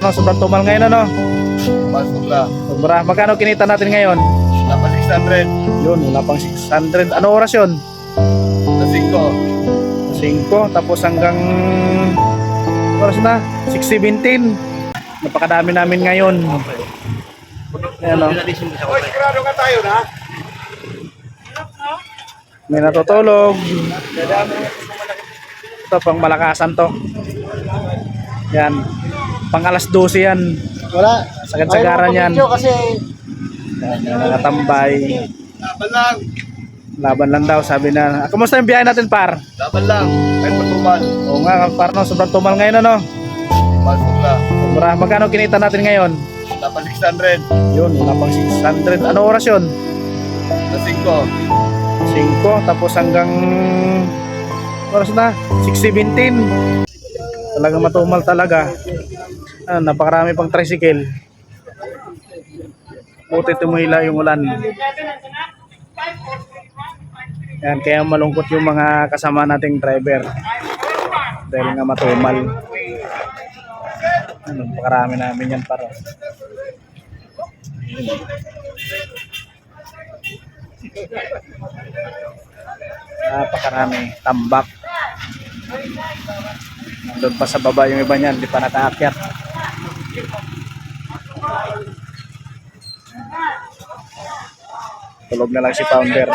No, sobrang tumal ngayon ano? Pasok na. Sobra. Magkano kinita natin ngayon? Dapat 600. Yun, wala pang 600. Ano oras yun? Sa 5. 5. Tapos hanggang oras na? 6:17. Napakadami namin ngayon. Ayan o. Oy, sigurado ka tayo na? May natutulog. Ito pang malakasan to. Yan. Pang alas 12 yan. Wala. Sagad-sagaran yan. Kasi Yan, nakatambay. Laban lang. Laban lang daw, sabi na. Kumusta yung biyahe natin, par? Laban lang. Kahit matumal. Oo nga, par, no, sobrang tumal ngayon, ano? Pasok na. Sobra. Magkano kinita natin ngayon? Dapat 600. Yun, wala pang 600. Ano oras yun? Sa 5. 5. Tapos hanggang oras na? 6:17. Talagang matumal talaga. Napakarami pang tricycle. Buti tumihila yung ulan. Yan, kaya malungkot yung mga kasama nating driver. Dahil nga matumal. Napakarami namin yan para. Napakarami. Tambak. Nandun pa sa baba yung iba niyan, hindi pa nakaakyat. Tulog na lang si Founder.